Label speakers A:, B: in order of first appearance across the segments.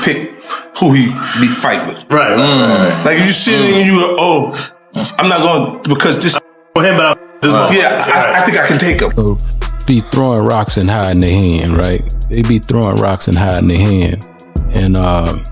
A: pick who he be fight with.
B: Right.
A: Like if you sit and you go, oh, I'm not going because this.
B: For him, but
A: I think I can take him.
C: So be throwing rocks and hiding their hand, right? They be throwing rocks and hiding their hand, and I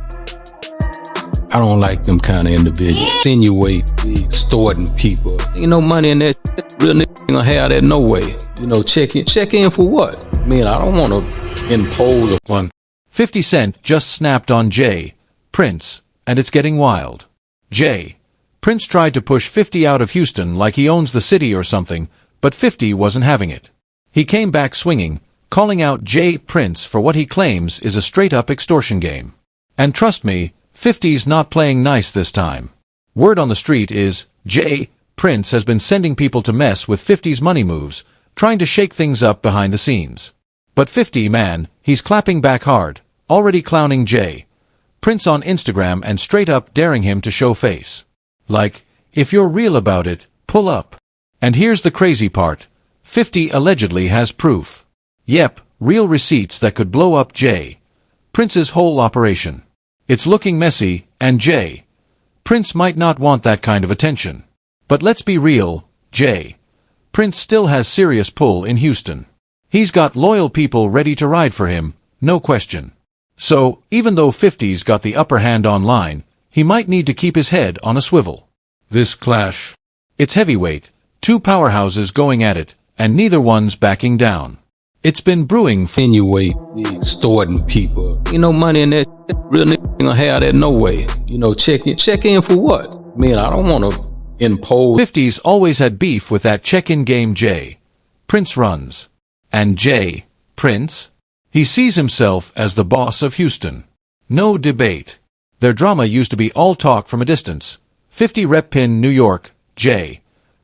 C: don't like them kind of individuals. Insinuate, be extorting people. Ain't no money in that. Real nigga ain't gonna have that no way. You know, check in for what? I mean, I don't want to impose one.
D: 50 Cent just snapped on Jay, Prince, and it's getting wild. Jay. Prince tried to push 50 out of Houston like he owns the city or something, but 50 wasn't having it. He came back swinging, calling out Jay Prince for what he claims is a straight-up extortion game. And trust me, 50's not playing nice this time. Word on the street is, Jay Prince has been sending people to mess with 50's money moves, trying to shake things up behind the scenes. But 50, man, he's clapping back hard, already clowning Jay Prince on Instagram and straight up daring him to show face. Like, if you're real about it, pull up. And here's the crazy part. 50 allegedly has proof. Yep, real receipts that could blow up Jay Prince's whole operation. It's looking messy, and Jay Prince might not want that kind of attention. But let's be real, Jay Prince still has serious pull in Houston. He's got loyal people ready to ride for him, no question. So, even though 50's got the upper hand online, he might need to keep his head on a swivel. This clash. It's heavyweight, two powerhouses going at it, and neither one's backing down. It's been brewing for
C: Insinuate, be extorting people. Ain't no money in that. Real nigga ain't gonna have that no way. You know, check in for what? I mean, I don't want to impose.
D: 50's always had beef with that check-in game Jay Prince runs. And Jay Prince? He sees himself as the boss of Houston. No debate. Their drama used to be all talk from a distance. 50 rep pin New York, Jay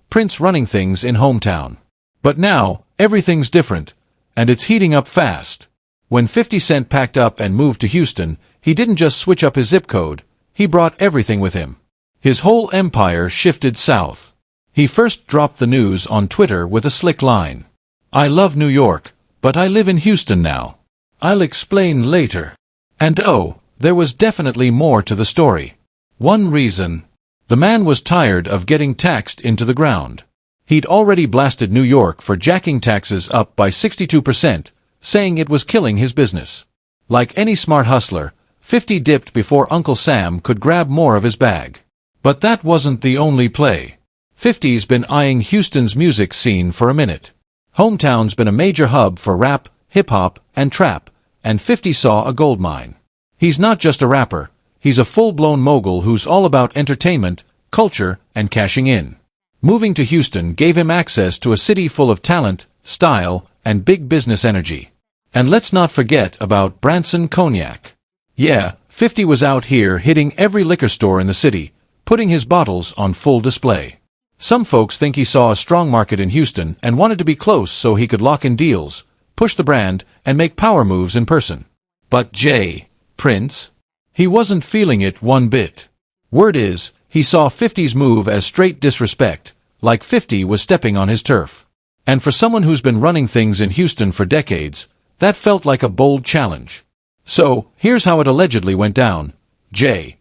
D: Prince running things in hometown. But now, everything's different, and it's heating up fast. When 50 Cent packed up and moved to Houston, he didn't just switch up his zip code, he brought everything with him. His whole empire shifted south. He first dropped the news on Twitter with a slick line. I love New York, but I live in Houston now. I'll explain later. And oh, there was definitely more to the story. One reason. The man was tired of getting taxed into the ground. He'd already blasted New York for jacking taxes up by 62%, saying it was killing his business. Like any smart hustler, 50 dipped before Uncle Sam could grab more of his bag. But that wasn't the only play. 50's been eyeing Houston's music scene for a minute. Hometown's been a major hub for rap, hip-hop, and trap, and 50 saw a goldmine. He's not just a rapper, he's a full-blown mogul who's all about entertainment, culture, and cashing in. Moving to Houston gave him access to a city full of talent, style, and big business energy. And let's not forget about Branson Cognac. Yeah, 50 was out here hitting every liquor store in the city, putting his bottles on full display. Some folks think he saw a strong market in Houston and wanted to be close so he could lock in deals, push the brand, and make power moves in person. But Jay Prince? He wasn't feeling it one bit. Word is, he saw 50's move as straight disrespect, like 50 was stepping on his turf. And for someone who's been running things in Houston for decades, that felt like a bold challenge. So, here's how it allegedly went down. Jay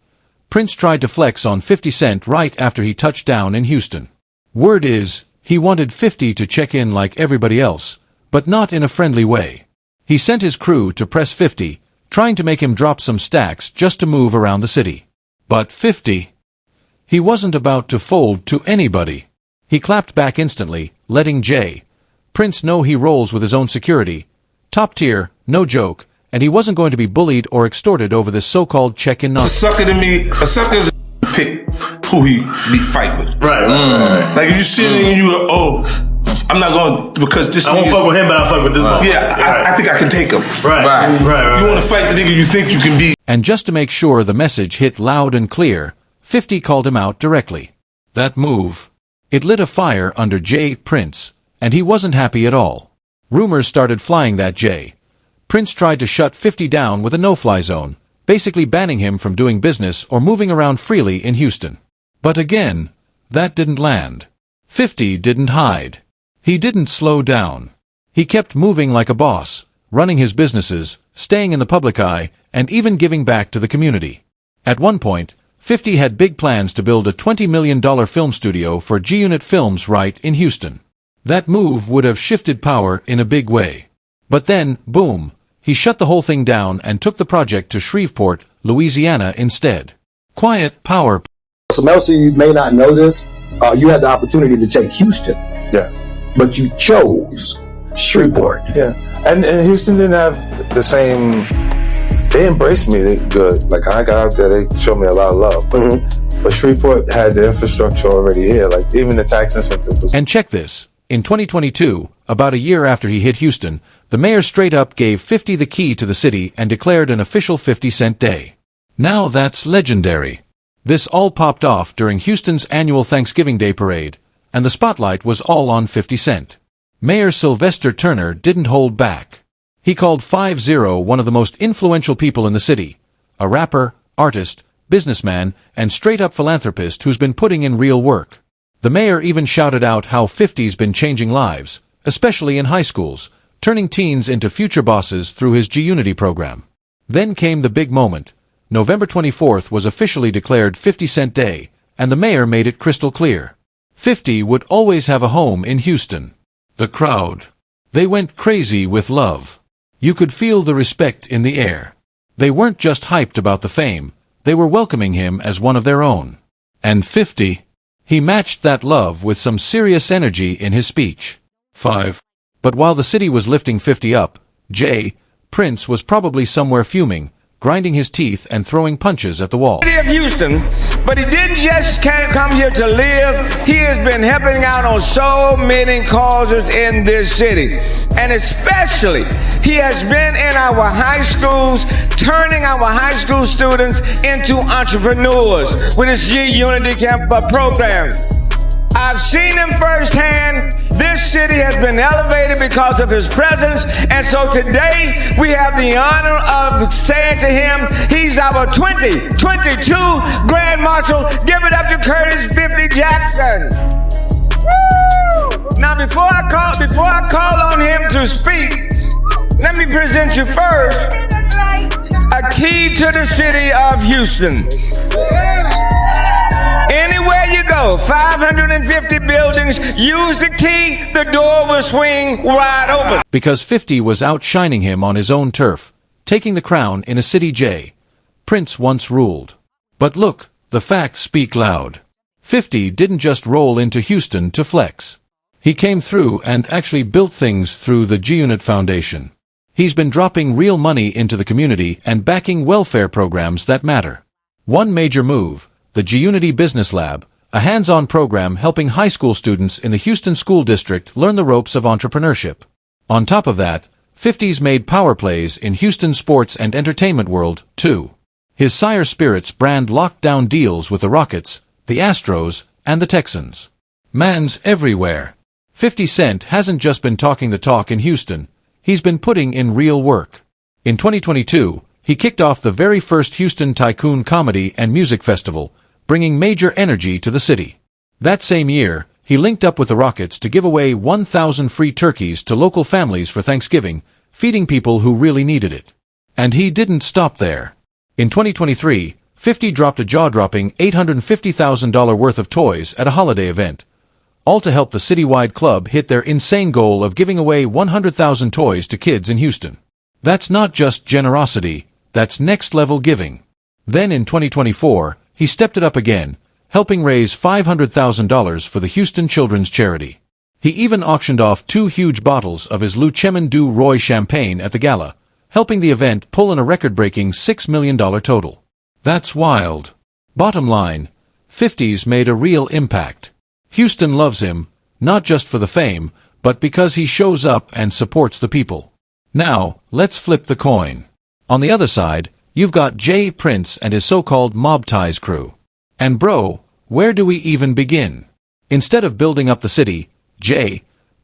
D: Prince tried to flex on 50 Cent right after he touched down in Houston. Word is, he wanted 50 to check in like everybody else, but not in a friendly way. He sent his crew to press 50, trying to make him drop some stacks just to move around the city. But 50? He wasn't about to fold to anybody. He clapped back instantly, letting Jay Prince know he rolls with his own security. Top tier, no joke, and he wasn't going to be bullied or extorted over this so-called check-in nonsense.
A: A sucker to me, a sucker's pick who he be fight with.
B: Right.
A: Like if you sit and you go, oh, I'm not going because this.
B: I won't fuck with him, but I'll fuck with this one.
A: Yeah, I think I can take him.
B: Right.
A: You want to fight the nigga you think you can beat.
D: And just to make sure the message hit loud and clear, 50 called him out directly. That move. It lit a fire under Jay Prince, and he wasn't happy at all. Rumors started flying that Jay Prince tried to shut 50 down with a no-fly zone, basically banning him from doing business or moving around freely in Houston. But again, that didn't land. 50 didn't hide. He didn't slow down. He kept moving like a boss, running his businesses, staying in the public eye, and even giving back to the community. At one point, 50 had big plans to build a $20 million film studio for G-Unit Films right in Houston. That move would have shifted power in a big way. But then, boom, he shut the whole thing down and took the project to Shreveport, Louisiana instead. Quiet power.
E: So Melcy, you may not know this. You had the opportunity to take Houston.
F: Yeah.
E: But you chose Shreveport.
F: Yeah. And Houston didn't have the same. They embraced me. They good. Like I got out there, they showed me a lot of love. But Shreveport had the infrastructure already here. Like even the tax incentive was.
D: And check this. In 2022, about a year after he hit Houston, the mayor straight up gave 50 the key to the city and declared an official 50-cent day. Now that's legendary. This all popped off during Houston's annual Thanksgiving Day parade, and the spotlight was all on 50 Cent. Mayor Sylvester Turner didn't hold back. He called 50 one of the most influential people in the city, a rapper, artist, businessman, and straight-up philanthropist who's been putting in real work. The mayor even shouted out how 50's been changing lives, especially in high schools, turning teens into future bosses through his G-Unity program. Then came the big moment. November 24th was officially declared 50 Cent Day, and the mayor made it crystal clear. 50 would always have a home in Houston. The crowd. They went crazy with love. You could feel the respect in the air. They weren't just hyped about the fame, they were welcoming him as one of their own. And 50, he matched that love with some serious energy in his speech. 5. But while the city was lifting 50 up, Prince was probably somewhere fuming, grinding his teeth and throwing punches at the wall.
G: City of Houston, but he didn't just come here to live. He has been helping out on so many causes in this city. And especially, he has been in our high schools, turning our high school students into entrepreneurs with his G-Unity program. I've seen him firsthand. This city has been elevated because of his presence, and so today we have the honor of saying to him, he's our 2022 Grand Marshal. Give it up to Curtis 50 Jackson. Woo! Now before I call on him to speak, let me present you first a key to the city of Houston. Anywhere you go, 550 buildings, use the key, the door will swing wide open.
D: Because 50 was outshining him on his own turf, taking the crown in a city Prince once ruled. But look, the facts speak loud. 50 didn't just roll into Houston to flex. He came through and actually built things through the G-Unit Foundation. He's been dropping real money into the community and backing welfare programs that matter. One major move, the G-Unity Business Lab, a hands-on program helping high school students in the Houston School District learn the ropes of entrepreneurship. On top of that, 50's made power plays in Houston's sports and entertainment world, too. His Sire Spirits brand locked down deals with the Rockets, the Astros, and the Texans. Man's everywhere. 50 Cent hasn't just been talking the talk in Houston, he's been putting in real work. In 2022, he kicked off the very first Houston Tycoon Comedy and Music Festival, bringing major energy to the city. That same year, he linked up with the Rockets to give away 1,000 free turkeys to local families for Thanksgiving, feeding people who really needed it. And he didn't stop there. In 2023, 50 dropped a jaw-dropping $850,000 worth of toys at a holiday event, all to help the citywide club hit their insane goal of giving away 100,000 toys to kids in Houston. That's not just generosity, that's next-level giving. Then in 2024, he stepped it up again, helping raise $500,000 for the Houston Children's Charity. He even auctioned off 2 huge bottles of his Le Chemin du Roi champagne at the gala, helping the event pull in a record-breaking $6 million total. That's wild. Bottom line, 50's made a real impact. Houston loves him, not just for the fame, but because he shows up and supports the people. Now, let's flip the coin. On the other side, you've got Prince and his so-called mob ties crew. And bro, where do we even begin? Instead of building up the city,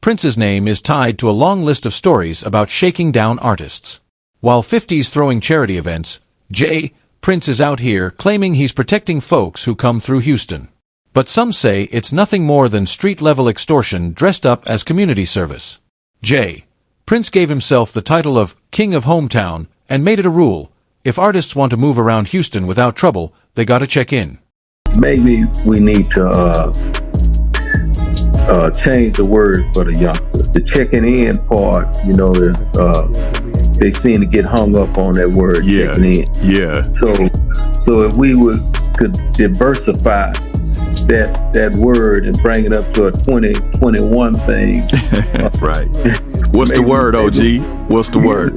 D: Prince's name is tied to a long list of stories about shaking down artists. While 50's throwing charity events, Prince is out here claiming he's protecting folks who come through Houston. But some say it's nothing more than street-level extortion dressed up as community service. Prince gave himself the title of King of Hometown and made it a rule, If artists want to move around Houston without trouble, they gotta check in.
C: Maybe we need to change the word for the youngsters. The checking in part, you know, is they seem to get hung up on that word checking in.
H: Yeah.
C: So if we could diversify that word and bring it up to a 2021 thing.
H: Right. What's the word, OG? What's the word?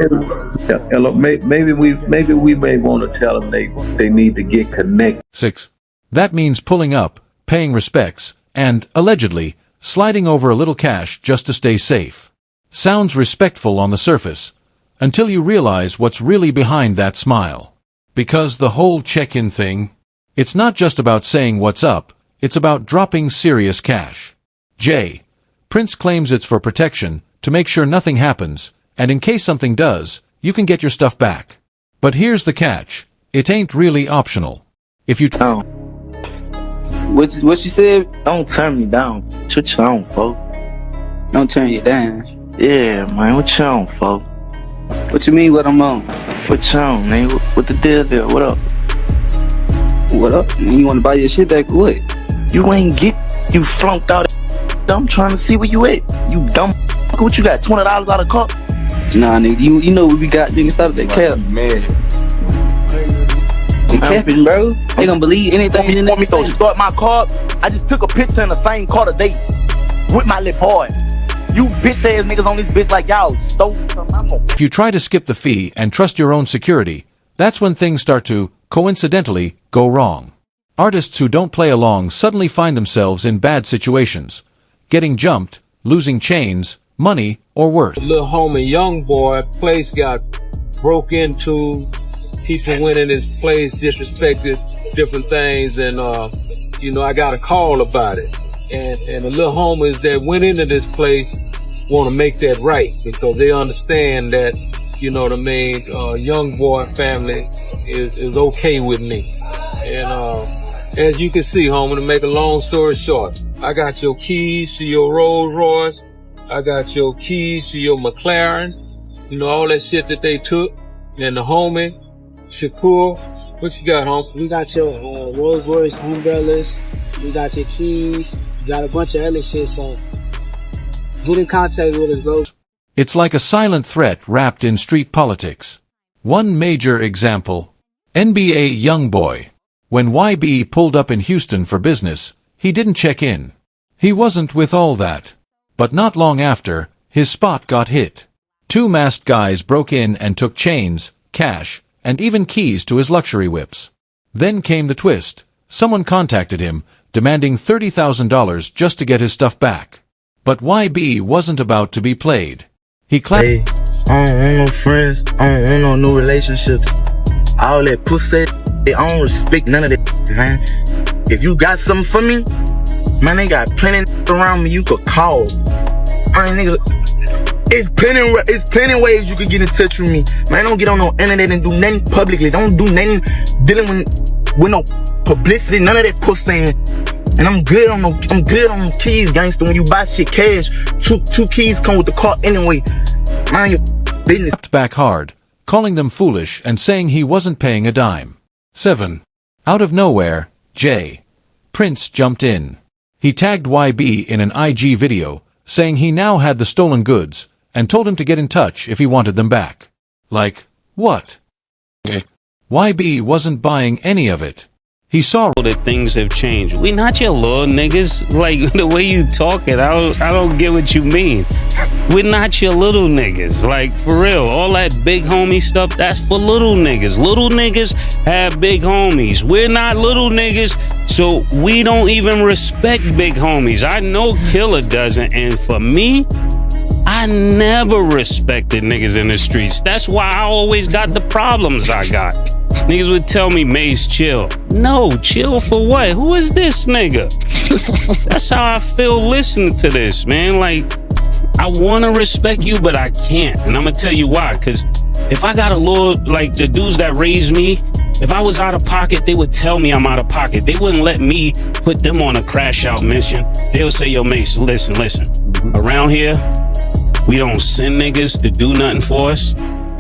C: Maybe we may want to tell them they need to get connected.
D: 6. That means pulling up, paying respects, and, allegedly, sliding over a little cash just to stay safe. Sounds respectful on the surface, until you realize what's really behind that smile. Because the whole check-in thing, it's not just about saying what's up, it's about dropping serious cash. J. Prince claims it's for protection, to make sure nothing happens, and in case something does, you can get your stuff back. But here's the catch, it ain't really optional. If you
I: What she said? Don't turn me down. What you on, folks? Don't turn you down. Yeah, man. What you on, folks? What you mean what I'm on? What you on, man? What the deal there? What up? What up? You want to buy your shit back or what? You ain't you flunked out. I'm trying to see where you at. You dumb. What you got? $20 out of car? Nah, nigga. You know what we got? Nigga, started that cap. Man. Capping, bro. They gonna believe anything. You want me to start my car? I just took a picture in the same car today with my little boy. You bitch ass niggas on this bitch like y'all stole something.
D: If you try to skip the fee and trust your own security, that's when things start to, coincidentally, go wrong. Artists who don't play along suddenly find themselves in bad situations, getting jumped, losing chains, money, or worse.
J: Little homie, young boy, place got broke into. People went in his place, disrespected different things, and you know, I got a call about it. And the little homies that went into this place want to make that right because they understand that, you know what I mean, young boy family is okay with me. And as you can see, homie, to make a long story short, I got your keys to your Rolls Royce, I got your keys to your McLaren, you know, all that shit that they took, and the homie, Shakur, what you got, home?
K: We got your Rolls Royce umbrellas. We got your keys. We got a bunch of other shit, so get in contact with us, bro.
D: It's like a silent threat wrapped in street politics. One major example, NBA YoungBoy. When YB pulled up in Houston for business, he didn't check in. He wasn't with all that. But not long after, his spot got hit. 2 masked guys broke in and took chains, cash, and even keys to his luxury whips. Then came the twist. Someone contacted him, demanding $30,000 just to get his stuff back. But YB wasn't about to be played. He clapped.
L: Hey, I don't want no friends. I don't want no new relationships. All that pussy, I don't respect none of that, man. If you got something for me, man, they got plenty around me you could call. I ain't nigga. It's plenty ways you can get in touch with me. Man, don't get on no internet and do nothing publicly. Don't do nothing dealing with no publicity, none of that pussy. And I'm good on keys, gangster. When you buy shit cash, two keys come with the car anyway. Mind your business.
D: Clapped back hard, calling them foolish and saying he wasn't paying a dime. 7. Out of nowhere, J. Prince jumped in. He tagged YB in an IG video, saying he now had the stolen goods, and told him to get in touch if he wanted them back. Like, what? YB wasn't buying any of it. He saw
M: that things have changed. We not your little niggas. Like, the way you talking, I don't get what you mean. We're not your little niggas. Like, for real, all that big homie stuff, that's for little niggas. Little niggas have big homies. We're not little niggas, so we don't even respect big homies. I know Killer doesn't, and for me, I never respected niggas in the streets. That's why I always got the problems I got. Niggas would tell me, Mace, chill. No, chill for what? Who is this nigga? That's how I feel listening to this, man. Like, I want to respect you, but I can't. And I'm going to tell you why. Because if I got a little, like the dudes that raised me, if I was out of pocket, they would tell me I'm out of pocket. They wouldn't let me put them on a crash out mission. They'll say, yo, Mace, listen. Around here, we don't send niggas to do nothing for us.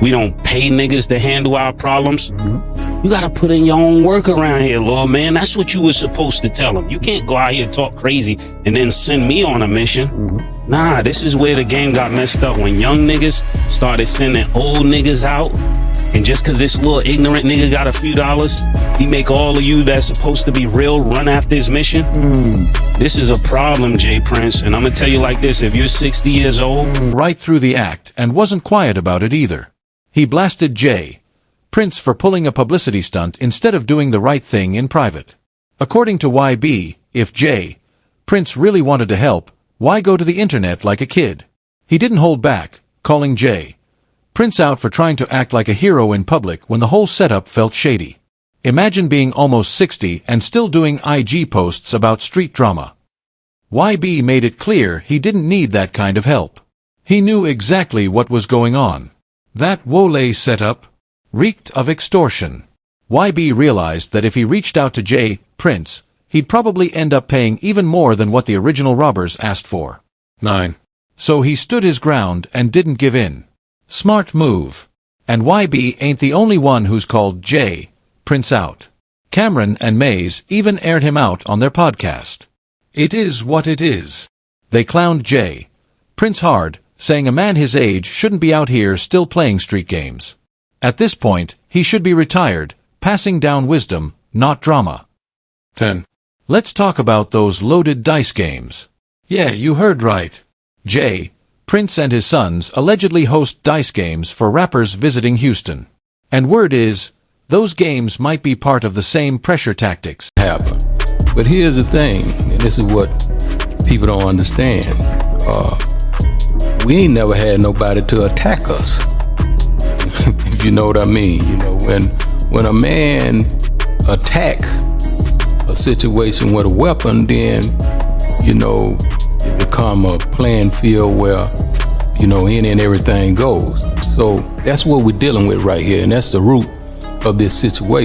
M: we don't pay niggas to handle our problems. You gotta put in your own work around here, Lord, man. That's what you were supposed to tell them. You can't go out here and talk crazy and then send me on a mission. Nah, this is where the game got messed up. When young niggas started sending old niggas out, and just cause this little ignorant nigga got a few dollars, he make all of you that's supposed to be real run after his mission. This is a problem, Jay Prince, and I'm gonna tell you like this, if you're 60 years old.
D: Right through the act, and wasn't quiet about it either. He blasted Jay Prince for pulling a publicity stunt instead of doing the right thing in private. According to YB, if Jay Prince really wanted to help, why go to the internet like a kid? He didn't hold back, calling Jay Prince out for trying to act like a hero in public when the whole setup felt shady. Imagine being almost 60 and still doing IG posts about street drama. YB made it clear he didn't need that kind of help. He knew exactly what was going on. That Wole setup reeked of extortion. YB realized that if he reached out to Jay Prince, he'd probably end up paying even more than what the original robbers asked for. 9. So he stood his ground and didn't give in. Smart move. And YB ain't the only one who's called Jay Prince out. Cameron and Maze even aired him out on their podcast. It is what it is. They clowned Jay Prince hard, saying a man his age shouldn't be out here still playing street games. At this point, he should be retired, passing down wisdom, not drama. 10. Let's talk about those loaded dice games. Yeah, you heard right. Jay Prince and his sons allegedly host dice games for rappers visiting Houston. And word is, those games might be part of the same pressure tactics.
C: Happen. But here's the thing, and this is what people don't understand. We ain't never had nobody to attack us. If you know what I mean. You know, when a man attack a situation with a weapon, then, you know, it become a playing field where, you know, any and everything goes. So that's what we're dealing with right here, and that's the root of this situation.